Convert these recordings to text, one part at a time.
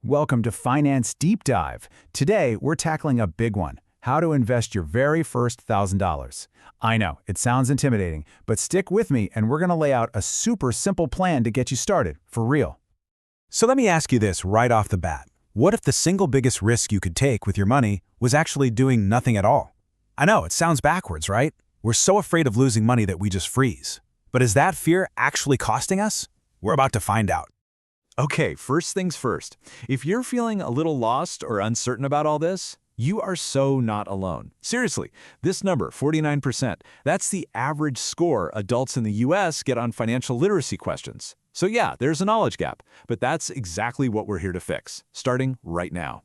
Welcome to Finance Deep Dive. Today, we're tackling a big one, how to invest your very first $1,000. I know, it sounds intimidating, but stick with me and we're going to lay out a super simple plan to get you started, for real. So let me ask you this right off the bat. What if the single biggest risk you could take with your money was actually doing nothing at all? I know, it sounds backwards, right? We're so afraid of losing money that we just freeze. But is that fear actually costing us? We're about to find out. Okay, first things first. If you're feeling a little lost or uncertain about all this, you are so not alone. Seriously, this number, 49%, that's the average score adults in the US get on financial literacy questions. So yeah, there's a knowledge gap, but that's exactly what we're here to fix, starting right now.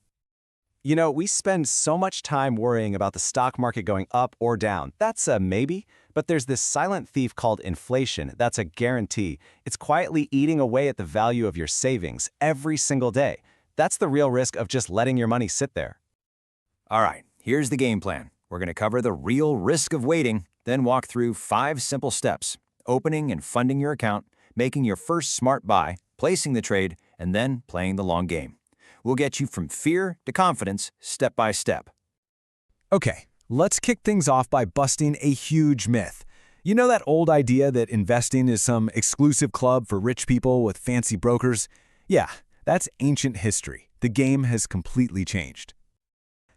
You know, we spend so much time worrying about the stock market going up or down. That's a maybe, but there's this silent thief called inflation. That's a guarantee. It's quietly eating away at the value of your savings every single day. That's the real risk of just letting your money sit there. All right, here's the game plan. We're going to cover the real risk of waiting, then walk through 5 simple steps: opening and funding your account, making your first smart buy, placing the trade, and then playing the long game. We'll get you from fear to confidence, step by step. Okay, let's kick things off by busting a huge myth. You know that old idea that investing is some exclusive club for rich people with fancy brokers? Yeah, that's ancient history. The game has completely changed.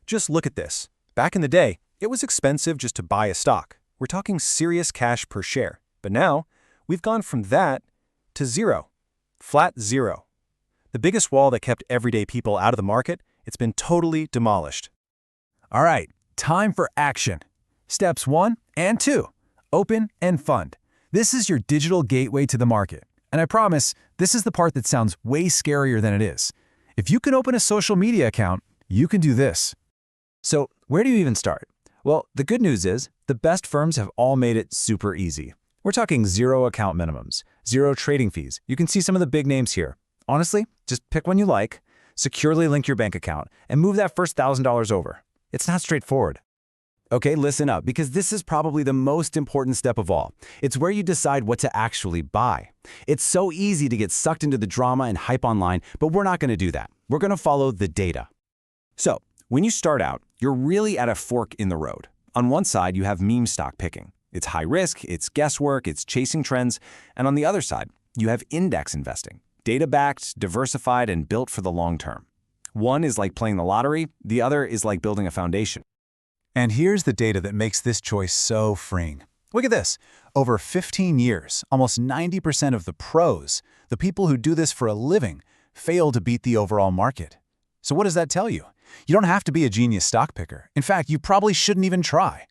Just look at this. Back in the day, it was expensive just to buy a stock. We're talking serious cash per share. But now, we've gone from that to zero. Flat zero. The biggest wall that kept everyday people out of the market, it's been totally demolished. All right, time for action. Steps 1 and 2, open and fund. This is your digital gateway to the market. And I promise, this is the part that sounds way scarier than it is. If you can open a social media account, you can do this. So, where do you even start? Well, the good news is, the best firms have all made it super easy. We're talking 0 account minimums, 0 trading fees. You can see some of the big names here. Honestly, just pick one you like, securely link your bank account, and move that first $1,000 over. It's not straightforward. Okay, listen up, because this is probably the most important step of all. It's where you decide what to actually buy. It's so easy to get sucked into the drama and hype online, but we're not going to do that. We're going to follow the data. So, when you start out, you're really at a fork in the road. On one side, you have meme stock picking. It's high risk, it's guesswork, it's chasing trends. And on the other side, you have index investing. Data-backed, diversified, and built for the long term. One is like playing the lottery, the other is like building a foundation. And here's the data that makes this choice so freeing. Look at this. Over 15 years, almost 90% of the pros, the people who do this for a living, fail to beat the overall market. So what does that tell you? You don't have to be a genius stock picker. In fact, you probably shouldn't even try.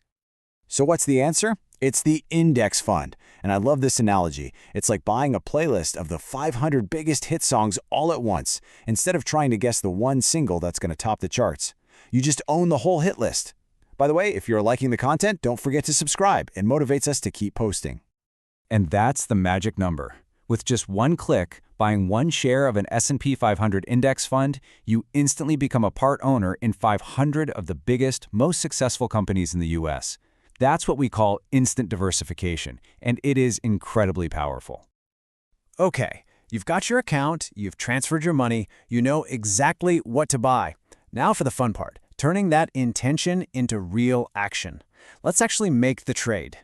So what's the answer? It's the index fund. And I love this analogy. It's like buying a playlist of the 500 biggest hit songs all at once, instead of trying to guess the one single that's going to top the charts. You just own the whole hit list. By the way, if you're liking the content, don't forget to subscribe. It motivates us to keep posting. And that's the magic number. With just one click, buying one share of an S&P 500 index fund, you instantly become a part owner in 500 of the biggest, most successful companies in the US. That's what we call instant diversification, and it is incredibly powerful. Okay, you've got your account, you've transferred your money, you know exactly what to buy. Now for the fun part, turning that intention into real action. Let's actually make the trade.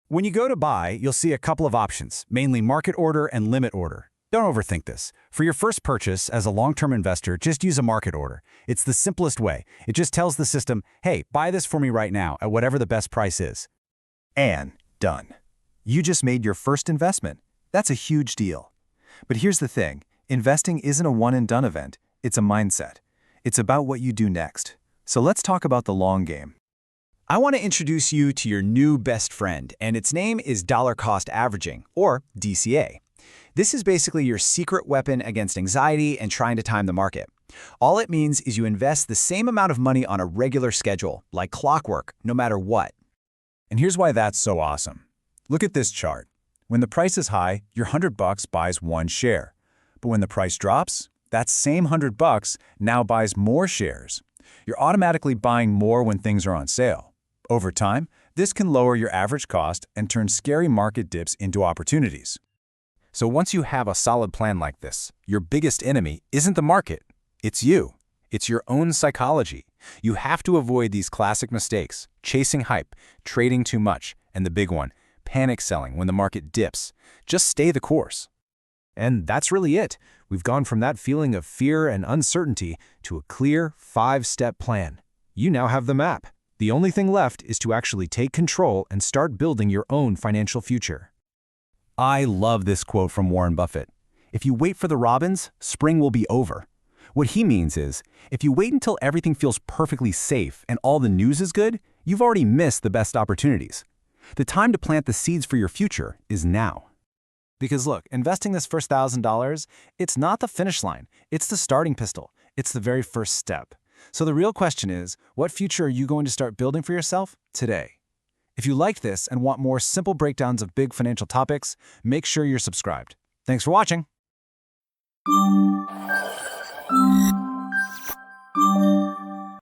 When you go to buy, you'll see a couple of options, mainly market order and limit order. Don't overthink this. For your first purchase, as a long-term investor, just use a market order. It's the simplest way. It just tells the system, hey, buy this for me right now at whatever the best price is. And done. You just made your first investment. That's a huge deal. But here's the thing. Investing isn't a one-and-done event. It's a mindset. It's about what you do next. So let's talk about the long game. I want to introduce you to your new best friend, and its name is dollar cost averaging, or DCA. This is basically your secret weapon against anxiety and trying to time the market. All it means is you invest the same amount of money on a regular schedule, like clockwork, no matter what. And here's why that's so awesome. Look at this chart. When the price is high, your $100 buys one share. But when the price drops, that same $100 now buys more shares. You're automatically buying more when things are on sale. Over time, this can lower your average cost and turn scary market dips into opportunities. So once you have a solid plan like this, your biggest enemy isn't the market, It's you. It's your own psychology. You have to avoid these classic mistakes: chasing hype, trading too much, and the big one, panic selling when the market dips. Just stay the course. And that's really it. We've gone from that feeling of fear and uncertainty to a clear 5-step plan. You now have the map. The only thing left is to actually take control and start building your own financial future. I love this quote from Warren Buffett. If you wait for the robins, spring will be over. What he means is, if you wait until everything feels perfectly safe and all the news is good, you've already missed the best opportunities. The time to plant the seeds for your future is now. Because look, investing this first $1,000, it's not the finish line. It's the starting pistol. It's the very first step. So the real question is, what future are you going to start building for yourself today? If you liked this and want more simple breakdowns of big financial topics, make sure you're subscribed. Thanks for watching.